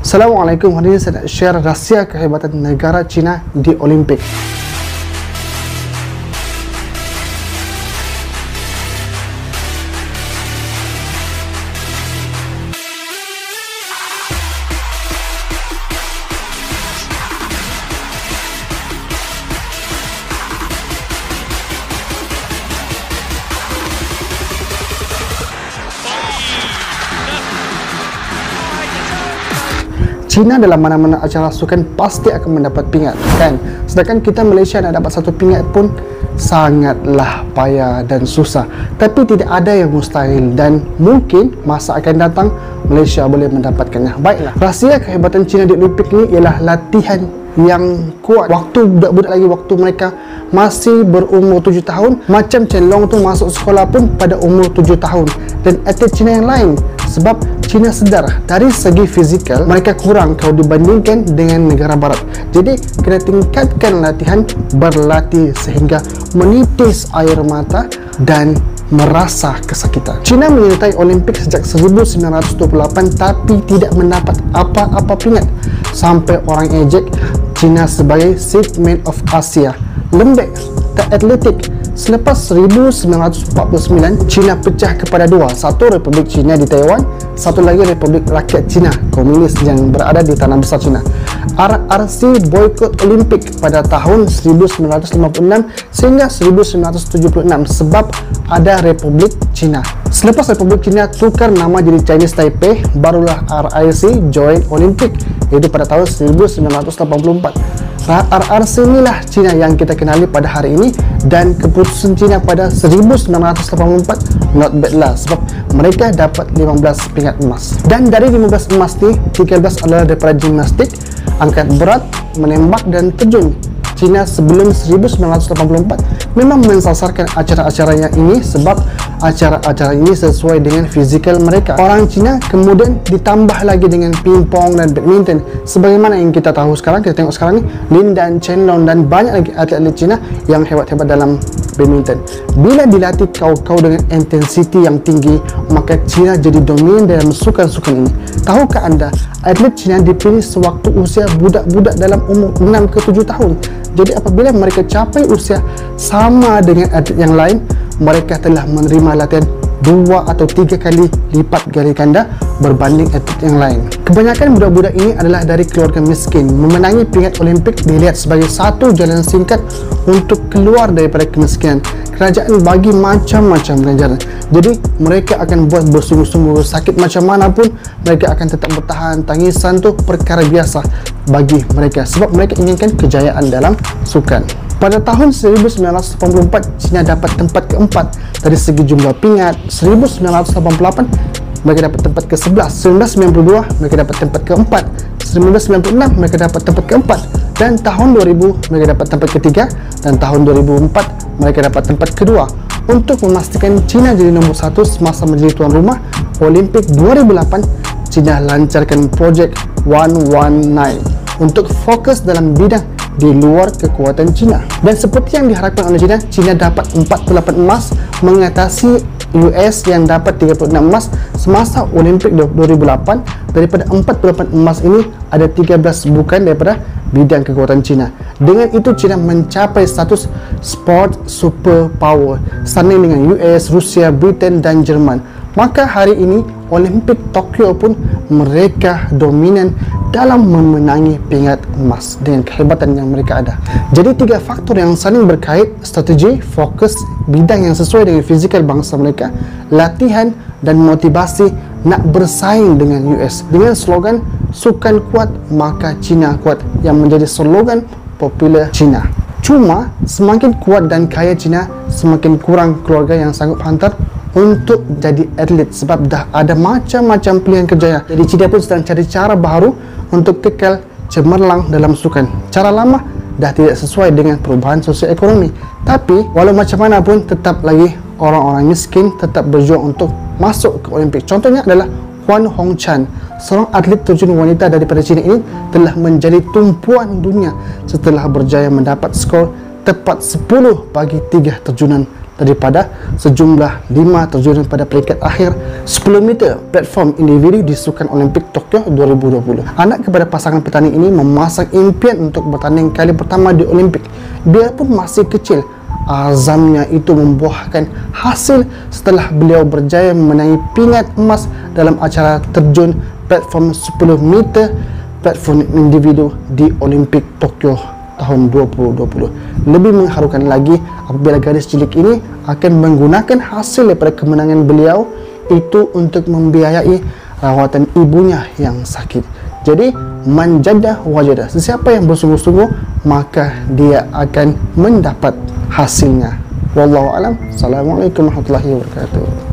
Assalamualaikum, hari ini saya nak share rahsia kehebatan negara China di Olimpik. China dalam mana-mana acara sukan pasti akan mendapat pingat, kan? Sedangkan kita Malaysia nak dapat satu pingat pun sangatlah payah dan susah. Tapi tidak ada yang mustahil dan mungkin masa akan datang Malaysia boleh mendapatkannya. Baiklah, rahsia kehebatan China di Olimpik ini ialah latihan yang kuat. Waktu budak-budak lagi, waktu mereka masih berumur 7 tahun, macam Chen Long tu masuk sekolah pun pada umur 7 tahun. Dan atlet China yang lain, sebab China sedar dari segi fizikal mereka kurang kalau dibandingkan dengan negara barat. Jadi kena tingkatkan latihan, berlatih sehingga menitis air mata dan merasa kesakitan. China menyertai Olimpik sejak 1928 tapi tidak mendapat apa-apa pingat, sampai orang ejek China sebagai Sick Man of Asia, lembek, tak atletik. Selepas 1949, China pecah kepada dua, satu Republik China di Taiwan, satu lagi Republik Rakyat China Komunis yang berada di tanah besar China. RRC boikot Olimpik pada tahun 1956 sehingga 1976 sebab ada Republik China. Selepas Republik China tukar nama jadi Chinese Taipei, barulah RRC join Olimpik, iaitu pada tahun 1984. RRC inilah China yang kita kenali pada hari ini, dan keputusan China pada 1984 not bad lah, sebab mereka dapat 15 pingat emas. Dan dari 15 emas ni, 13 adalah daripada gimnastik, angkat berat, menembak dan terjun. China sebelum 1984 memang mensasarkan acara-acaranya ini sebab acara-acara ini sesuai dengan fizikal mereka. Orang China kemudian ditambah lagi dengan pingpong dan badminton. Sebagaimana yang kita tahu sekarang, kita tengok sekarang ni, Lin dan Chen Long dan banyak lagi atlet-atlet China yang hebat-hebat dalam badminton. Bila dilatih kau dengan intensiti yang tinggi, maka China jadi dominan dalam sukan-sukan ini. Tahukah anda, atlet China dipilih sewaktu usia budak-budak dalam umur 6 ke 7 tahun. Jadi apabila mereka capai usia sama dengan atlet yang lain, mereka telah menerima latihan 2 atau 3 kali lipat ganda ganda berbanding atlet yang lain. Kebanyakan budak-budak ini adalah dari keluarga miskin. Memenangi pingat Olimpik dilihat sebagai satu jalan singkat untuk keluar daripada kemiskinan. Kerajaan bagi macam-macam ganjaran. Jadi mereka akan buat bersungguh-sungguh, sakit macam mana pun mereka akan tetap bertahan. Tangisan tu perkara biasa bagi mereka sebab mereka inginkan kejayaan dalam sukan. Pada tahun 1984, China dapat tempat keempat dari segi jumlah pingat. 1988 mereka dapat tempat ke-11. 1992 mereka dapat tempat keempat. 1996 mereka dapat tempat keempat, dan tahun 2000 mereka dapat tempat ketiga, dan tahun 2004 mereka dapat tempat kedua. Untuk memastikan China jadi nombor 1 semasa menjadi tuan rumah Olimpik 2008, China lancarkan projek 119 untuk fokus dalam bidang di luar kekuatan China. Dan seperti yang diharapkan oleh China, China dapat 48 emas mengatasi US yang dapat 36 emas semasa Olimpik 2008. Daripada 48 emas ini, ada 13 bukan daripada bidang kekuatan China. Dengan itu China mencapai status sport superpower, sanding dengan US, Rusia, Britain dan Jerman. Maka hari ini Olimpik Tokyo pun mereka dominan dalam memenangi pingat emas dengan kehebatan yang mereka ada. Jadi 3 faktor yang saling berkait: strategi, fokus, bidang yang sesuai dengan fizikal bangsa mereka, latihan dan motivasi nak bersaing dengan US. Dengan slogan sukan kuat maka China kuat yang menjadi slogan popular China. Cuma semakin kuat dan kaya China, semakin kurang keluarga yang sanggup hantar untuk jadi atlet sebab dah ada macam-macam pilihan kerjaya. Jadi China pun sedang cari cara baru untuk kekal cemerlang dalam sukan. Cara lama dah tidak sesuai dengan perubahan sosioekonomi. Tapi walau macam mana pun, tetap lagi orang-orang miskin tetap berjuang untuk masuk ke Olimpik. Contohnya adalah Huan Hongchan, seorang atlet terjun wanita daripada China ini telah menjadi tumpuan dunia setelah berjaya mendapat skor tepat 10 bagi 3 terjunan daripada sejumlah 5 terjun pada peringkat akhir 10 meter platform individu di Sukan Olimpik Tokyo 2020. Anak kepada pasangan petanding ini memasang impian untuk bertanding kali pertama di Olimpik. Biarpun masih kecil, azamnya itu membuahkan hasil setelah beliau berjaya memenangi pingat emas dalam acara terjun platform 10 meter platform individu di Olimpik Tokyo tahun 2020. Lebih mengharukan lagi apabila gadis cilik ini akan menggunakan hasil daripada kemenangan beliau itu untuk membiayai rawatan ibunya yang sakit. Jadi manjadah wajadah, sesiapa yang bersungguh-sungguh maka dia akan mendapat hasilnya. Wallahu alam. Assalamualaikum warahmatullahi wabarakatuh.